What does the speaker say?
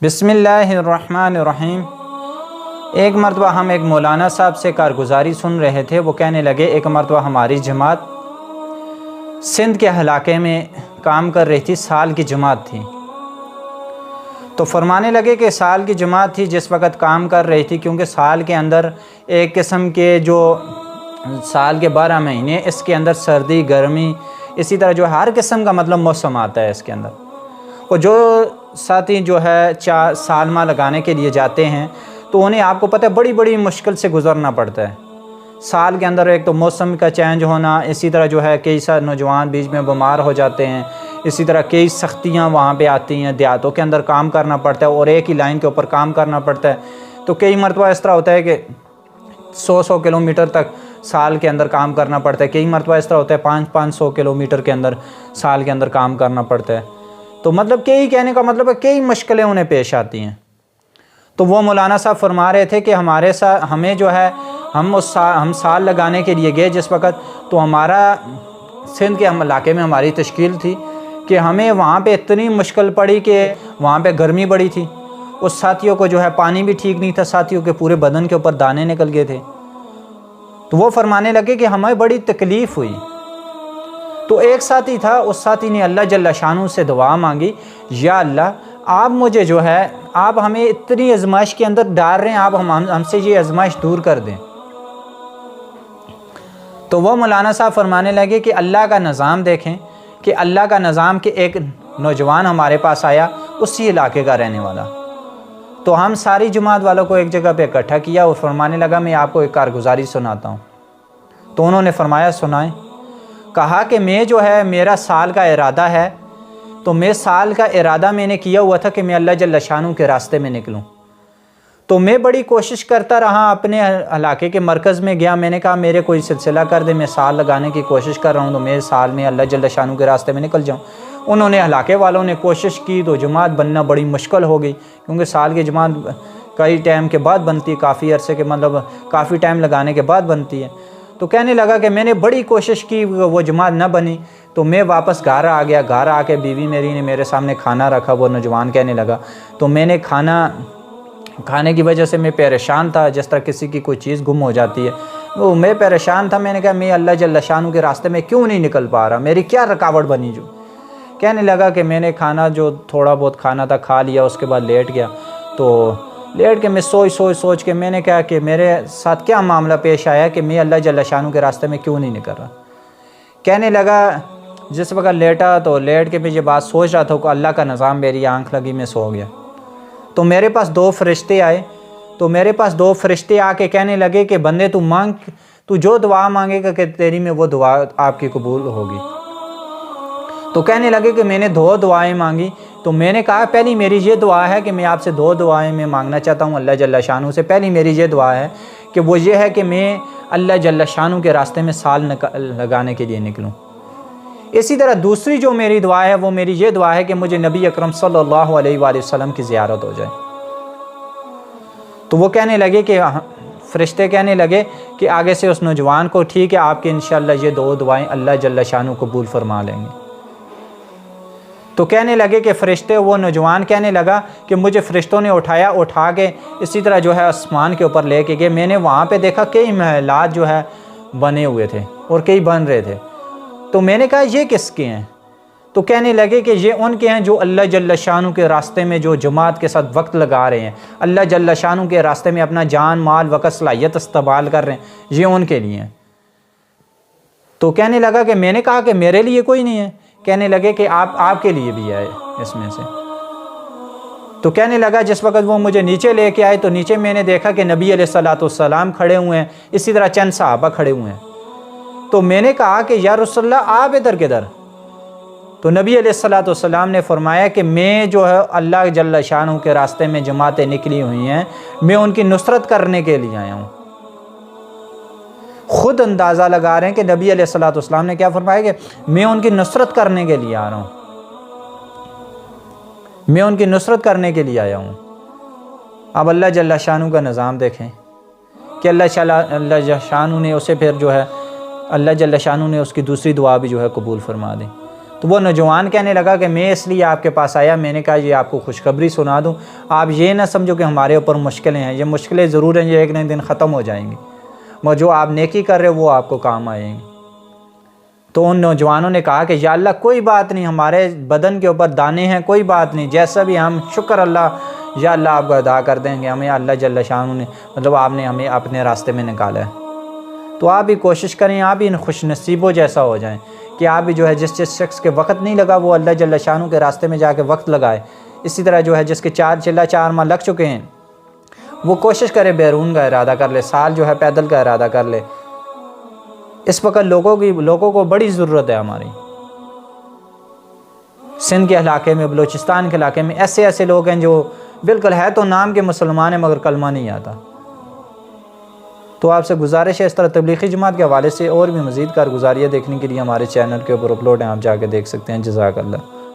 بسم اللہ الرحمن الرحیم۔ ایک مرتبہ ہم ایک مولانا صاحب سے کارگزاری سن رہے تھے۔ وہ کہنے لگے ایک مرتبہ ہماری جماعت سندھ کے علاقے میں کام کر رہی تھی، سال کی جماعت تھی، تو فرمانے لگے کہ سال کی جماعت تھی جس وقت کام کر رہی تھی، کیونکہ سال کے اندر ایک قسم کے جو سال کے 12 مہینے، اس کے اندر سردی گرمی اسی طرح جو ہر قسم کا موسم آتا ہے اس کے اندر، اور جو ساتھی جو ہے سالمہ لگانے کے لیے جاتے ہیں تو انہیں آپ کو پتہ ہے بڑی بڑی مشکل سے گزرنا پڑتا ہے۔ سال کے اندر ایک تو موسم کا چینج ہونا، اسی طرح جو ہے کئی سارے نوجوان بیچ میں بیمار ہو جاتے ہیں، اسی طرح کئی سختیاں وہاں پہ آتی ہیں، دیہاتوں کے اندر کام کرنا پڑتا ہے اور ایک ہی لائن کے اوپر کام کرنا پڑتا ہے، تو کئی مرتبہ اس طرح ہوتا ہے کہ 100 کلومیٹر تک سال کے اندر کام کرنا پڑتا ہے، کئی مرتبہ اس طرح ہوتا ہے 500 کلومیٹر کے اندر سال کے اندر کام کرنا پڑتا ہے، تو کئی کہنے کا مطلب ہے کئی مشکلیں انہیں پیش آتی ہیں۔ تو وہ مولانا صاحب فرما رہے تھے کہ ہمارے ساتھ ہمیں جو ہے ہم سال لگانے کے لیے گئے جس وقت، تو ہمارا سندھ کے علاقے میں ہماری تشکیل تھی کہ ہمیں وہاں پہ اتنی مشکل پڑی کہ وہاں پہ گرمی بڑی تھی، اس ساتھیوں کو جو ہے پانی بھی ٹھیک نہیں تھا، ساتھیوں کے پورے بدن کے اوپر دانے نکل گئے تھے، تو وہ فرمانے لگے کہ ہمیں بڑی تکلیف ہوئی۔ تو ایک ساتھی تھا، اس ساتھی نے اللہ جل شانہ سے دعا مانگی، یا اللہ آپ مجھے جو ہے آپ ہمیں اتنی آزمائش کے اندر ڈال رہے ہیں، آپ ہم سے یہ آزمائش دور کر دیں۔ تو وہ مولانا صاحب فرمانے لگے کہ اللہ کا نظام دیکھیں، کہ اللہ کا نظام کہ ایک نوجوان ہمارے پاس آیا اسی علاقے کا رہنے والا، تو ہم ساری جماعت والوں کو ایک جگہ پہ اکٹھا کیا اور فرمانے لگا میں آپ کو ایک کارگزاری سناتا ہوں۔ تو انہوں نے فرمایا سنائیں۔ کہا کہ میں جو ہے میرا سال کا ارادہ ہے، تو میں سال کا ارادہ میں نے کیا ہوا تھا کہ میں اللہ جل شانہ کے راستے میں نکلوں، تو میں بڑی کوشش کرتا رہا، اپنے علاقے کے مرکز میں گیا، میں نے کہا میرے کوئی سلسلہ کر دے، میں سال لگانے کی کوشش کر رہا ہوں تو میں سال میں اللہ جل شانہ کے راستے میں نکل جاؤں۔ انہوں نے علاقے والوں نے کوشش کی تو جماعت بننا بڑی مشکل ہو گئی، کیونکہ سال کی جماعت کئی ٹائم کے بعد بنتی ہے، کافی عرصے کے کافی ٹائم لگانے کے بعد بنتی ہے۔ تو کہنے لگا کہ میں نے بڑی کوشش کی، وہ جماعت نہ بنی، تو میں واپس گھر آ گیا۔ گھر آ کے بیوی میری نے میرے سامنے کھانا رکھا، وہ نوجوان کہنے لگا، تو میں نے کھانے کی وجہ سے میں پریشان تھا، جس طرح کسی کی کوئی چیز گم ہو جاتی ہے، وہ میں پریشان تھا۔ میں نے کہا میں اللہ جل شانہ کے راستے میں کیوں نہیں نکل پا رہا، میری کیا رکاوٹ بنی جو؟ کہنے لگا کہ میں نے کھانا جو تھوڑا بہت کھانا تھا کھا لیا، اس کے بعد لیٹ گیا، تو لیٹ کے میں سوچ کے میں نے کہا کہ میرے ساتھ کیا معاملہ پیش آیا کہ میں اللہ جل شانہ کے راستے میں کیوں نہیں نکل رہا۔ کہنے لگا جس وقت لیٹا تو لیٹ کے میں یہ بات سوچ رہا تھا کہ اللہ کا نظام، میری آنکھ لگی میں سو گیا، تو میرے پاس 2 فرشتے آئے، تو میرے پاس 2 فرشتے آ کے کہنے لگے کہ بندے تو جو دعا مانگے گا کہ تیری میں وہ دعا آپ کی قبول ہوگی۔ تو کہنے لگے کہ میں نے 2 دعائیں مانگی، تو میں نے کہا پہلی میری یہ دعا ہے کہ میں آپ سے 2 دعائیں میں مانگنا چاہتا ہوں اللہ جل شانہ سے۔ پہلی میری یہ دعا ہے کہ وہ یہ ہے کہ میں اللہ جل شانہ کے راستے میں سال لگانے کے لیے نکلوں۔ اسی طرح دوسری جو میری دعا ہے وہ میری یہ دعا ہے کہ مجھے نبی اکرم صلی اللہ علیہ وآلہ وسلم کی زیارت ہو جائے۔ تو وہ کہنے لگے کہ فرشتے کہنے لگے کہ آگے سے اس نوجوان کو ٹھیک ہے، آپ کے انشاءاللہ یہ 2 دعائیں اللہ جل شانہ قبول فرما لیں گے۔ تو کہنے لگے کہ فرشتے، وہ نوجوان کہنے لگا کہ مجھے فرشتوں نے اٹھا کے اسی طرح جو ہے آسمان کے اوپر لے کے گئے، میں نے وہاں پہ دیکھا کئی محلات جو ہے بنے ہوئے تھے اور کئی بن رہے تھے، تو میں نے کہا یہ کس کے ہیں؟ تو کہنے لگے کہ یہ ان کے ہیں جو اللہ جل شانہ کے راستے میں جو جماعت کے ساتھ وقت لگا رہے ہیں، اللہ جل شانہ کے راستے میں اپنا جان مال وقت صلاحیت استعمال کر رہے ہیں، یہ ان کے لیے ہیں۔ تو کہنے لگا کہ میں نے کہا کہ میرے لیے کوئی نہیں ہے، کہنے لگے کہ آپ کے لیے بھی ہے اس میں سے۔ تو کہنے لگا جس وقت وہ مجھے نیچے لے کے آئے تو نیچے میں نے دیکھا کہ نبی علیہ الصلوۃ والسلام کھڑے ہوئے ہیں، اسی طرح چند صحابہ کھڑے ہوئے ہیں۔ تو میں نے کہا کہ یا رسول اللہ آپ ادھر کدھر؟ تو نبی علیہ الصلوۃ والسلام نے فرمایا کہ میں جو ہے اللہ جل شانہ کے راستے میں جماعتیں نکلی ہوئی ہیں، میں ان کی نصرت کرنے کے لیے آیا ہوں۔ خود اندازہ لگا رہے ہیں کہ نبی علیہ الصلوۃ والسلام نے کیا فرمایا کہ میں ان کی نصرت کرنے کے لیے آ رہا ہوں، میں ان کی نصرت کرنے کے لیے آیا ہوں۔ اب اللہ جل شانہ کا نظام دیکھیں کہ اللہ جل شانہ نے اسے پھر جو ہے اللہ جل شانہ نے اس کی دوسری دعا بھی جو ہے قبول فرما دی۔ تو وہ نوجوان کہنے لگا کہ میں اس لیے آپ کے پاس آیا، میں نے کہا یہ آپ کو خوشخبری سنا دوں، آپ یہ نہ سمجھو کہ ہمارے اوپر مشکلیں ہیں، یہ مشکلیں ضرور ہیں، یہ ایک نہ ایک دن ختم ہو جائیں گی، مگر جو آپ نیکی کر رہے ہو وہ آپ کو کام آئیں گی۔ تو ان نوجوانوں نے کہا کہ یا اللہ کوئی بات نہیں، ہمارے بدن کے اوپر دانے ہیں، کوئی بات نہیں، جیسا بھی ہم شکر اللہ یا اللہ آپ کو ادا کر دیں گے، ہمیں اللہ جل شانہ نے آپ نے ہمیں اپنے راستے میں نکالا ہے۔ تو آپ بھی کوشش کریں، آپ بھی ان خوش نصیبوں جیسا ہو جائیں کہ آپ بھی جو ہے جس شخص کے وقت نہیں لگا وہ اللہ جل شانہ کے راستے میں جا کے وقت لگائے۔ اسی طرح جو ہے جس کے 4 ماہ لگ چکے ہیں وہ کوشش کرے بیرون کا ارادہ کر لے، سال جو ہے پیدل کا ارادہ کر لے۔ اس وقت لوگوں کو بڑی ضرورت ہے ہماری۔ سندھ کے علاقے میں، بلوچستان کے علاقے میں ایسے لوگ ہیں جو بالکل ہے تو نام کے مسلمان ہیں مگر کلمہ نہیں آتا۔ تو آپ سے گزارش ہے، اس طرح تبلیغی جماعت کے حوالے سے اور بھی مزید کارگزاریاں دیکھنے کے لیے ہمارے چینل کے اوپر اپلوڈ ہیں، آپ جا کے دیکھ سکتے ہیں۔ جزاک اللہ۔